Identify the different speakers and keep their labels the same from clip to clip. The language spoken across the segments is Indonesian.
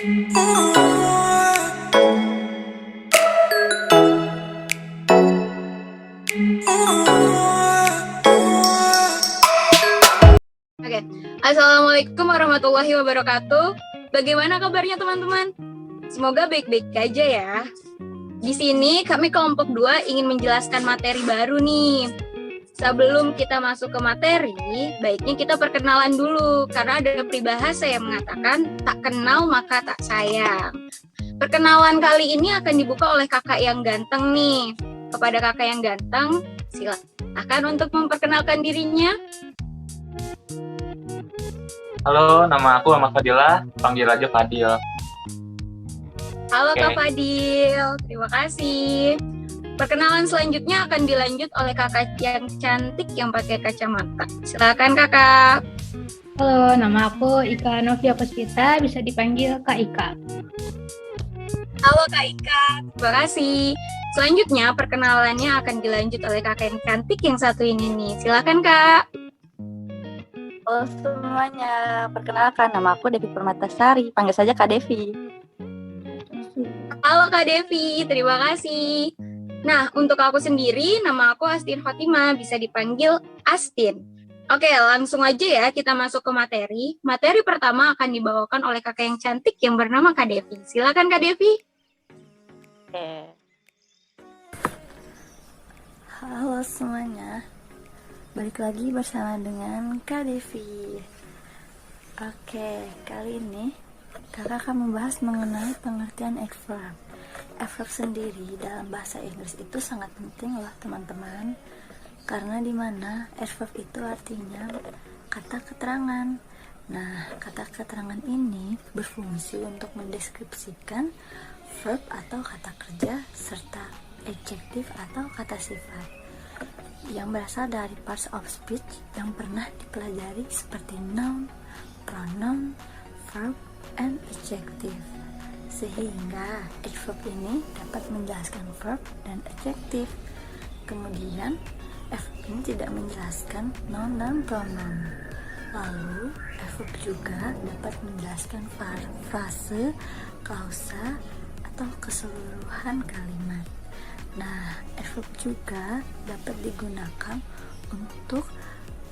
Speaker 1: Oke, Assalamualaikum warahmatullahi wabarakatuh. Bagaimana kabarnya teman-teman? Semoga baik-baik aja ya. Di sini kami kelompok 2 ingin menjelaskan materi baru nih. Sebelum kita masuk ke materi, baiknya kita perkenalan dulu, karena ada peribahasa yang mengatakan tak kenal maka tak sayang. Perkenalan kali ini akan dibuka oleh kakak yang ganteng nih. Kepada kakak yang ganteng, silakan untuk memperkenalkan dirinya.
Speaker 2: Halo, nama aku Ahmad Fadilah, panggil aja Fadil.
Speaker 1: Halo
Speaker 2: Oke.
Speaker 1: Kak Fadil, terima kasih. Perkenalan selanjutnya akan dilanjut oleh kakak yang cantik yang pakai kacamata. Silakan kakak.
Speaker 3: Halo, nama aku Ika Novia Puspita, bisa dipanggil Kak Ika.
Speaker 1: Halo Kak Ika, terima kasih. Selanjutnya perkenalannya akan dilanjut oleh kakak yang cantik yang satu ini nih. Silakan Kak.
Speaker 4: Halo semuanya, perkenalkan nama aku Devi Permatasari, panggil saja Kak Devi.
Speaker 1: Halo Kak Devi, terima kasih. Nah, untuk aku sendiri, nama aku Astin Khotimah, bisa dipanggil Astin. Oke, langsung aja ya kita masuk ke materi. Materi pertama akan dibawakan oleh kakak yang cantik yang bernama Kak Devi. Silakan Kak Devi.
Speaker 4: Oke. Halo semuanya, balik lagi bersama dengan Kak Devi. Oke, kali ini kakak akan membahas mengenai pengertian adverb. Adverb sendiri dalam bahasa Inggris itu sangat penting loh teman-teman, karena dimana adverb itu artinya kata keterangan. Nah, kata keterangan ini berfungsi untuk mendeskripsikan verb atau kata kerja serta adjektif atau kata sifat yang berasal dari parts of speech yang pernah dipelajari seperti noun, pronoun, verb, and adjective. Sehingga adverb ini dapat menjelaskan verb dan adjective. Kemudian adverb ini tidak menjelaskan noun dan pronoun. Lalu adverb juga dapat menjelaskan frase, klausa, atau keseluruhan kalimat. Nah, adverb juga dapat digunakan untuk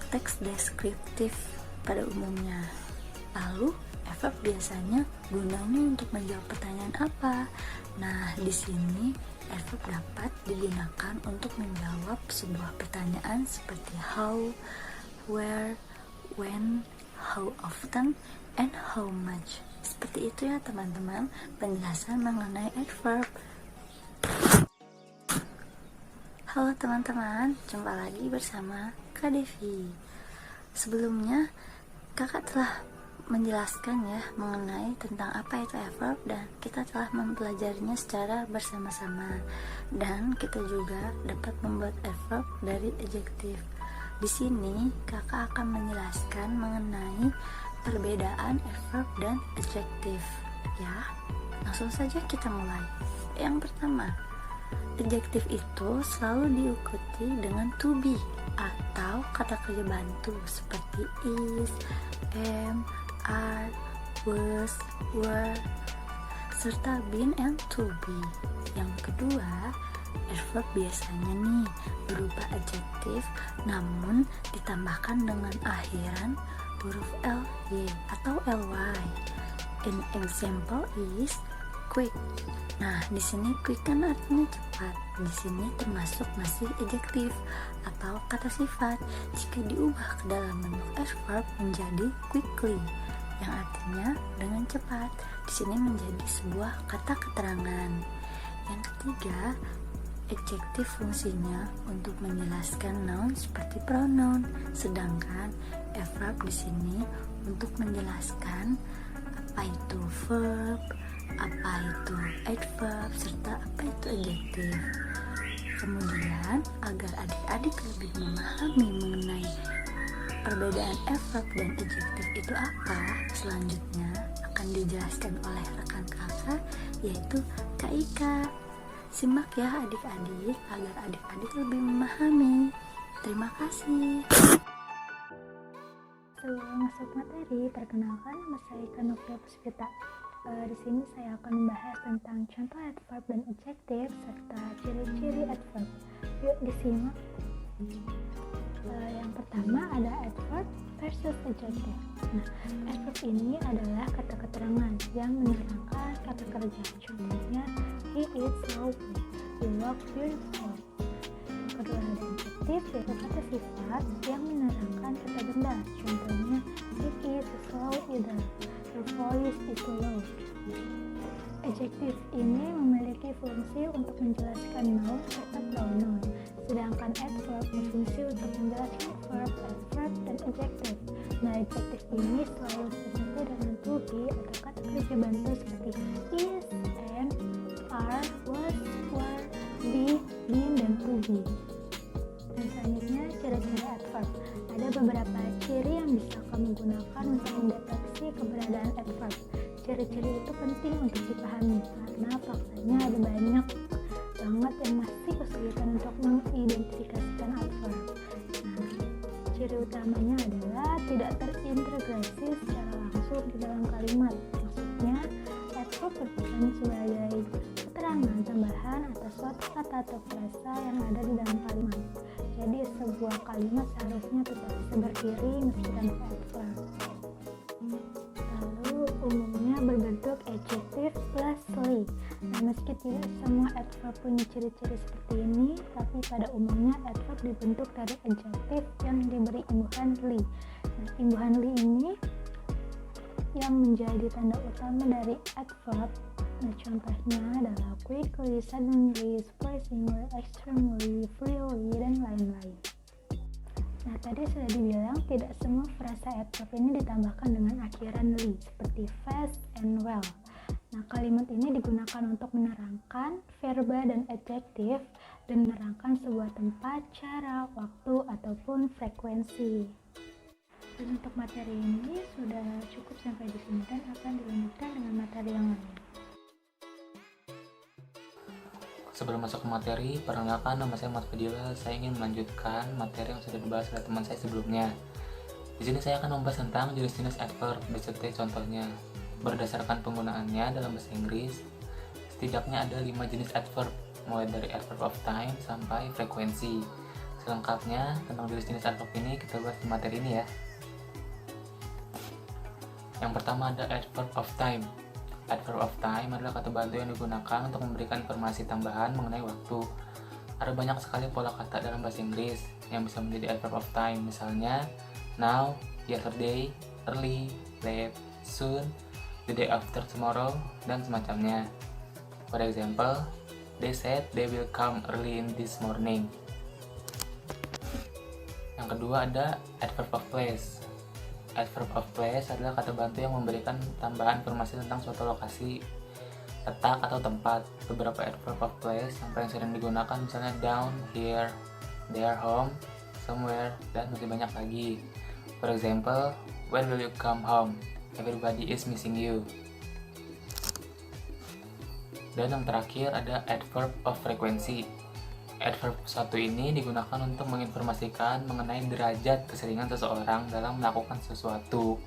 Speaker 4: teks deskriptif pada umumnya. Lalu, adverb biasanya gunanya untuk menjawab pertanyaan apa? Nah, di sini adverb dapat digunakan untuk menjawab sebuah pertanyaan seperti how, where, when, how often, and how much. Seperti itu ya teman-teman, penjelasan mengenai adverb. Halo teman-teman, jumpa lagi bersama Kak Devi. Sebelumnya, kakak telah menjelaskan ya mengenai tentang apa itu adverb dan kita telah mempelajarinya secara bersama-sama. Dan kita juga dapat membuat adverb dari adjektif. Di sini, kakak akan menjelaskan mengenai perbedaan adverb dan adjektif. Ya, langsung saja kita mulai. Yang pertama, adjektif itu selalu diikuti dengan to be atau kata kerja bantu seperti is, am, are, was, were, serta been and to be. Yang kedua, adverb biasanya nih berupa adjektif namun ditambahkan dengan akhiran huruf ly atau ly. An example is quick. Nah, di sini quick kan artinya cepat. Di sini termasuk masih adjektif atau kata sifat jika diubah ke dalam bentuk adverb menjadi quickly yang artinya dengan cepat. Di sini menjadi sebuah kata keterangan. Yang ketiga, adjektif fungsinya untuk menjelaskan noun seperti pronoun, sedangkan adverb di sini untuk menjelaskan apa itu verb, apa itu adverb, serta apa itu adjektif. Kemudian, agar adik-adik lebih memahami mengenai perbedaan adverb dan adjektif itu apa, selanjutnya akan dijelaskan oleh rekan kakak, yaitu Kak Ika. Simak ya adik-adik, agar adik-adik lebih memahami. Terima kasih.
Speaker 3: Sebelum masuk materi, perkenalkan nama saya Ika Novia Puspita. Di sini saya akan membahas tentang contoh adverb dan adjective serta ciri-ciri adverb. Yuk disimak. Yang pertama ada adverb versus adjective. Nah, adverb ini adalah kata keterangan yang menerangkan kata kerja. Contohnya, he is lovely, he looks beautiful. Yang kedua ada adjective, yaitu kata sifat yang menerangkan kata benda. Contohnya, it is a slow eater, her voice is low. Adjektif ini memiliki fungsi untuk menjelaskan noun serta pronoun, sedangkan adverb berfungsi untuk menjelaskan verb, adverb, dan adjektif. Nah, adjektif ini selalu diganti dengan to be atau kata kerja bantu seperti is, am, are, was, were, be, been, dan to be. Dan selanjutnya ciri-ciri adverb. Ada beberapa ciri yang bisa kamu gunakan untuk mendeteksi keberadaan adverb. Ciri-ciri itu penting untuk dipahami karena faktanya ada banyak banget yang masih kesulitan untuk mengidentifikasikan adverb. Nah, ciri utamanya adalah tidak terintegrasi secara langsung di dalam kalimat. Maksudnya, adverb berperan sebagai keterangan tambahan atas suatu kata atau frasa yang ada di dalam kalimat. Jadi, sebuah kalimat seharusnya tetap bisa berdiri meski tanpa adverb. Umumnya berbentuk adjective plus ly. Nah, meski tidak semua adverb punya ciri-ciri seperti ini, tapi pada umumnya adverb dibentuk dari adjective yang diberi imbuhan ly. Nah, imbuhan ly ini yang menjadi tanda utama dari adverb. Nah, contohnya adalah quickly, suddenly, surprisingly, extremely, freely, dan lain-lain. Nah, tadi sudah dibilang tidak semua frasa adverb ini ditambahkan dengan akhiran ly, seperti fast and well. Nah, kalimat ini digunakan untuk menerangkan verba dan adjektif dan menerangkan sebuah tempat, cara, waktu, ataupun frekuensi. Dan untuk materi ini sudah cukup sampai di sini dan akan dilanjutkan dengan materi yang lain.
Speaker 2: Sebelum masuk ke materi, perkenalkan nama saya Mas Fadila. Saya ingin melanjutkan materi yang sudah dibahas oleh teman saya sebelumnya. Di sini saya akan membahas tentang jenis-jenis adverb beserta contohnya. Berdasarkan penggunaannya dalam bahasa Inggris, setidaknya ada 5 jenis adverb, mulai dari adverb of time sampai frekuensi. Selengkapnya tentang jenis-jenis adverb ini kita bahas di materi ini ya. Yang pertama ada adverb of time. Adverb of time adalah kata bantu yang digunakan untuk memberikan informasi tambahan mengenai waktu. Ada banyak sekali pola kata dalam bahasa Inggris yang bisa menjadi adverb of time, misalnya now, yesterday, early, late, soon, the day after tomorrow, dan semacamnya. For example, they said they will come early in this morning. Yang kedua ada adverb of place. Adverb of place adalah kata bantu yang memberikan tambahan informasi tentang suatu lokasi, letak, atau tempat. Beberapa adverb of place yang paling sering digunakan misalnya down, here, there, home, somewhere, dan masih banyak lagi. For example, when will you come home? Everybody is missing you. Dan yang terakhir ada adverb of frequency. Adverb satu ini digunakan untuk menginformasikan mengenai derajat keseringan seseorang dalam melakukan sesuatu.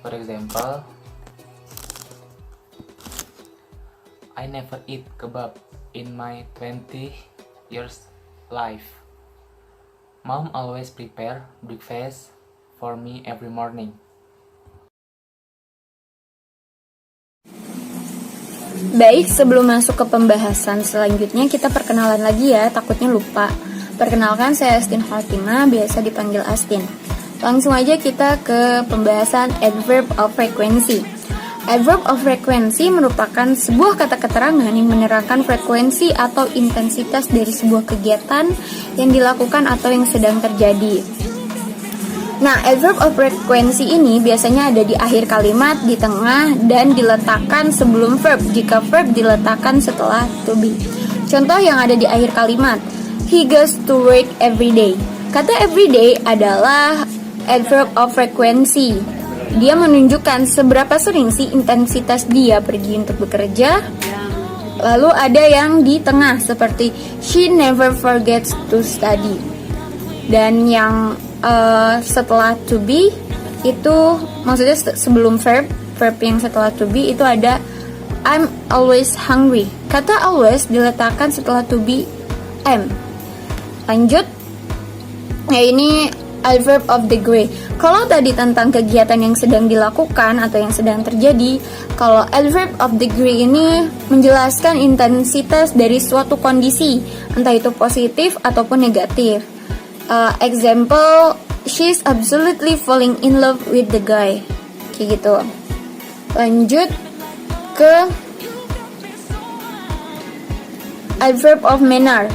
Speaker 2: For example, I never eat kebab in my 20 years life. Mom always prepare breakfast for me every morning.
Speaker 1: Baik, sebelum masuk ke pembahasan selanjutnya, kita perkenalan lagi ya, takutnya lupa. Perkenalkan, saya Astin Fatima, biasa dipanggil Astin. Langsung aja kita ke pembahasan adverb of frequency. Adverb of frequency merupakan sebuah kata keterangan yang menerangkan frekuensi atau intensitas dari sebuah kegiatan yang dilakukan atau yang sedang terjadi. Nah, adverb of frequency ini biasanya ada di akhir kalimat, di tengah, dan diletakkan sebelum verb jika verb diletakkan setelah to be. Contoh yang ada di akhir kalimat, he goes to work every day. Kata everyday adalah adverb of frequency. Dia menunjukkan seberapa sering sih intensitas dia pergi untuk bekerja. Lalu ada yang di tengah seperti she never forgets to study. Dan yang setelah to be itu maksudnya sebelum verb adverb yang setelah to be itu ada I'm always hungry. Kata always diletakkan setelah to be am. Lanjut. Ya, ini adverb of degree. Kalau tadi tentang kegiatan yang sedang dilakukan atau yang sedang terjadi, kalau adverb of degree ini menjelaskan intensitas dari suatu kondisi, entah itu positif ataupun negatif. Example, she's absolutely falling in love with the guy. Kayak gitu. Lanjut ke adverb of manner.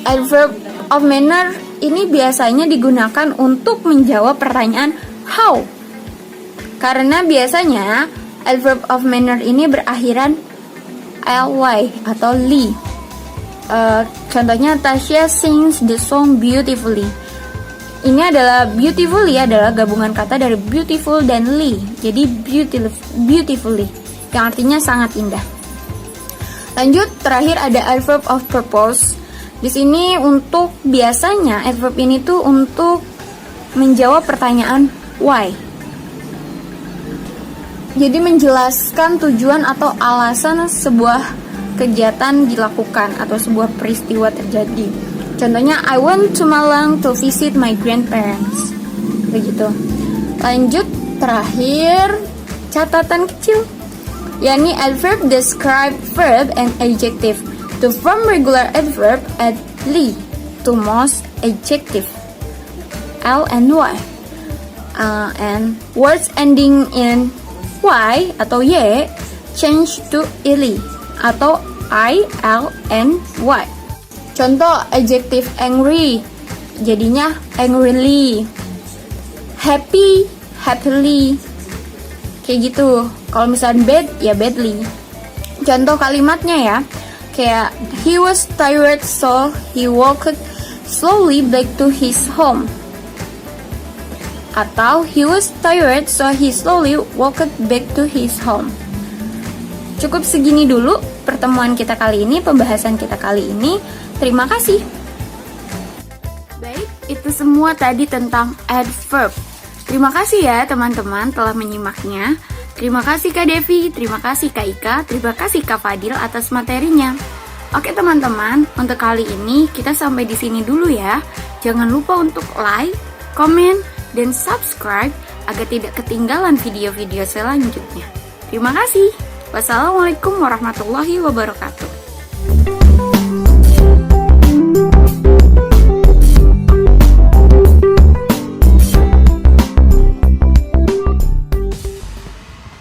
Speaker 1: Adverb of manner ini biasanya digunakan untuk menjawab pertanyaan how. Karena biasanya adverb of manner ini berakhiran ly atau li. Contohnya Tasya sings the song beautifully. Ini adalah beautifully adalah gabungan kata dari beautiful dan li. Jadi beautifully yang artinya sangat indah. Lanjut, terakhir ada adverb of purpose. Di sini untuk biasanya adverb ini tuh untuk menjawab pertanyaan why. Jadi menjelaskan tujuan atau alasan sebuah kegiatan dilakukan atau sebuah peristiwa terjadi. Contohnya I went to Malang to visit my grandparents. Begitu. Lanjut, terakhir catatan kecil, yakni adverb describe verb and adjective. To form regular adverb, add li. To most adjective, l and y. And words ending in y atau y change to ili atau I, L, and Y. Contoh adjective angry jadinya angrily, happy, happily, kayak gitu. Kalau misalnya bad ya badly. Contoh kalimatnya ya, kayak he was tired so he walked slowly back to his home. Atau he was tired so he slowly walked back to his home. Cukup segini dulu pertemuan kita kali ini, pembahasan kita kali ini. Terima kasih. Baik, itu semua tadi tentang adverb. Terima kasih ya teman-teman telah menyimaknya. Terima kasih Kak Devi, terima kasih Kak Ika, terima kasih Kak Fadil atas materinya. Oke teman-teman, untuk kali ini kita sampai di sini dulu ya. Jangan lupa untuk like, komen, dan subscribe agar tidak ketinggalan video-video selanjutnya. Terima kasih. Wassalamualaikum warahmatullahi wabarakatuh.